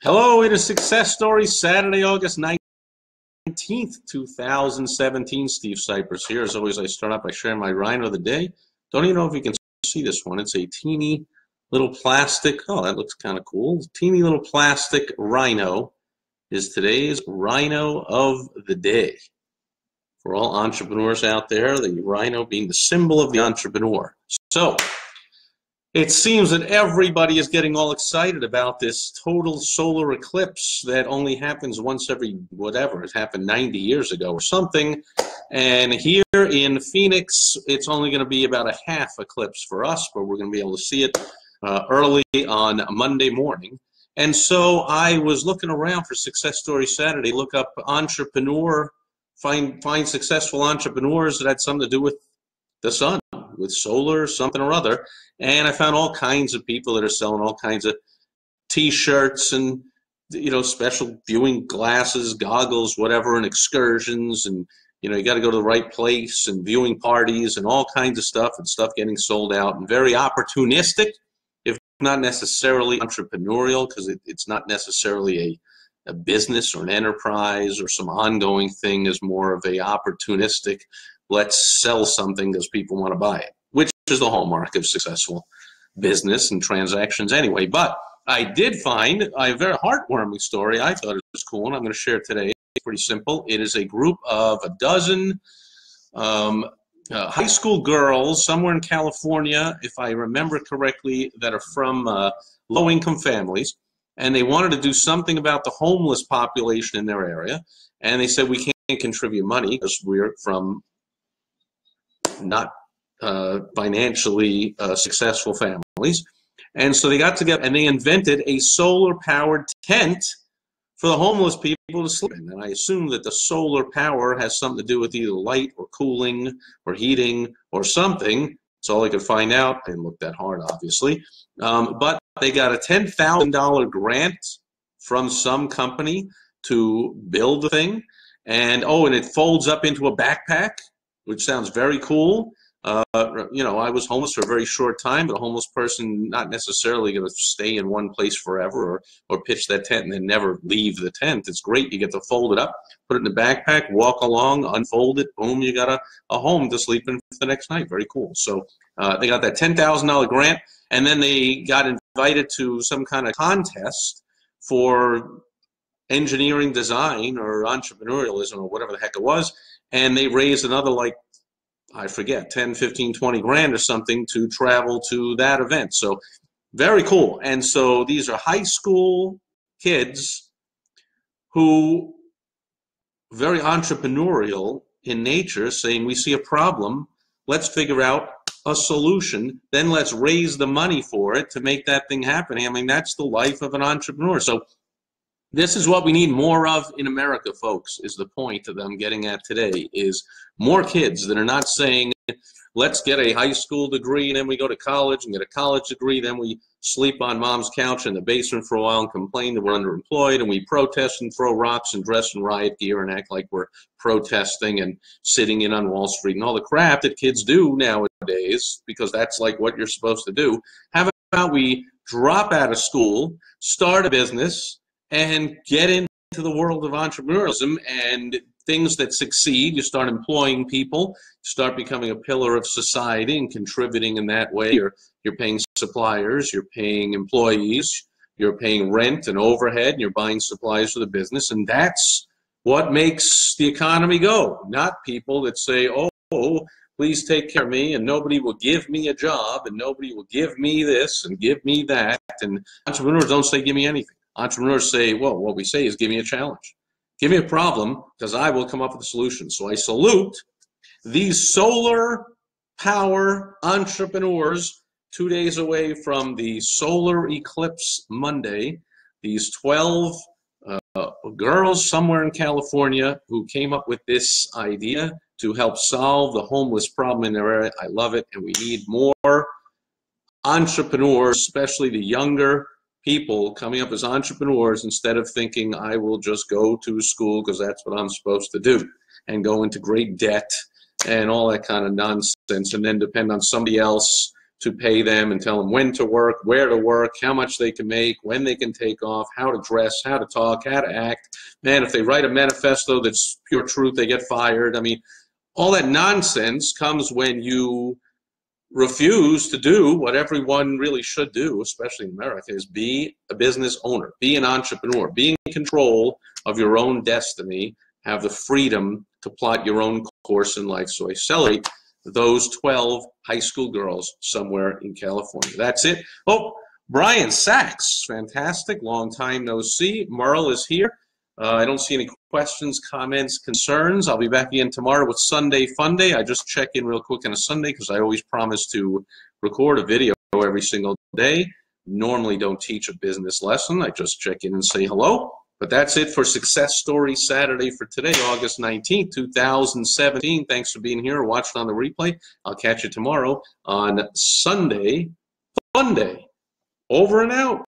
Hello, it is Success Stories, Saturday, August 19th, 2017. Steve Sipress here. As always, I start out by sharing my rhino of the day. Don't even know if you can see this one. It's a teeny little plastic, oh, that looks kind of cool. Teeny little plastic rhino is today's rhino of the day. For all entrepreneurs out there, the rhino being the symbol of the entrepreneur. So, it seems that everybody is getting all excited about this total solar eclipse that only happens once every whatever. It happened 90 years ago or something. And here in Phoenix, it's only going to be about a half eclipse for us, but we're going to be able to see it early on Monday morning. And so I was looking around for Success Story Saturday, look up entrepreneur, find successful entrepreneurs that had something to do with the sun, with solar, something or other. And I found all kinds of people that are selling all kinds of T-shirts and, you know, special viewing glasses, goggles, whatever, and excursions. And, you know, you got to go to the right place and viewing parties and all kinds of stuff, and stuff getting sold out, and very opportunistic, if not necessarily entrepreneurial, because it's not necessarily a business or an enterprise or some ongoing thing. Is more of a opportunistic, let's sell something because people want to buy it, which is the hallmark of successful business and transactions anyway. But I did find a very heartwarming story. I thought it was cool, and I'm going to share it today. It's pretty simple. It is a group of a dozen high school girls somewhere in California, if I remember correctly, that are from low-income families, and they wanted to do something about the homeless population in their area. And they said, we can't contribute money because we're from not financially successful families. And so they got together and they invented a solar-powered tent for the homeless people to sleep in. And I assume that the solar power has something to do with either light or cooling or heating or something. That's all I could find out. I didn't look that hard, obviously. But they got a $10,000 grant from some company to build the thing. And, oh, and it folds up into a backpack, which sounds very cool. You know, I was homeless for a very short time, but a homeless person not necessarily going to stay in one place forever or pitch that tent and then never leave the tent. It's great. You get to fold it up, put it in the backpack, walk along, unfold it, boom, you got a home to sleep in for the next night. Very cool. So they got that $10,000 grant, and then they got invited to some kind of contest for engineering design or entrepreneurialism or whatever the heck it was, and they raised another, like, I forget, 10, 15, 20 grand or something to travel to that event. So very cool. And so these are high school kids who very entrepreneurial in nature, saying we see a problem, let's figure out a solution, then let's raise the money for it to make that thing happen. I mean, that's the life of an entrepreneur. So this is what we need more of in America, folks, is the point that I'm getting at today, is more kids that are not saying, let's get a high school degree and then we go to college and get a college degree, then we sleep on mom's couch in the basement for a while and complain that we're underemployed, and we protest and throw rocks and dress in riot gear and act like we're protesting and sitting in on Wall Street and all the crap that kids do nowadays, because that's like what you're supposed to do. How about we drop out of school, start a business, and get into the world of entrepreneurialism, and things that succeed, you start employing people, start becoming a pillar of society and contributing in that way. You're paying suppliers, you're paying employees, you're paying rent and overhead, and you're buying supplies for the business, and that's what makes the economy go. Not people that say, oh, please take care of me, and nobody will give me a job, and nobody will give me this and give me that. And entrepreneurs don't say, give me anything. Entrepreneurs say, well, what we say is, give me a challenge. Give me a problem, because I will come up with a solution. So I salute these solar power entrepreneurs 2 days away from the solar eclipse Monday. These 12 girls somewhere in California who came up with this idea to help solve the homeless problem in their area. I love it, and we need more entrepreneurs, especially the younger people, coming up as entrepreneurs instead of thinking, I will just go to school because that's what I'm supposed to do, and go into great debt and all that kind of nonsense, and then depend on somebody else to pay them and tell them when to work, where to work, how much they can make, when they can take off, how to dress, how to talk, how to act. Man, if they write a manifesto that's pure truth, they get fired. I mean, all that nonsense comes when you refuse to do what everyone really should do, especially in America, is be a business owner, be an entrepreneur, be in control of your own destiny, have the freedom to plot your own course in life. So I celebrate those 12 high school girls somewhere in California. That's it. Oh, Brian Sachs, fantastic. Long time no see. Merle is here. I don't see any questions, comments, concerns. I'll be back again tomorrow with Sunday Fun Day. I just check in real quick on a Sunday because I always promise to record a video every single day. Normally don't teach a business lesson. I just check in and say hello. But that's it for Success Story Saturday for today, August 19th, 2017. Thanks for being here or watching on the replay. I'll catch you tomorrow on Sunday Fun Day. Over and out.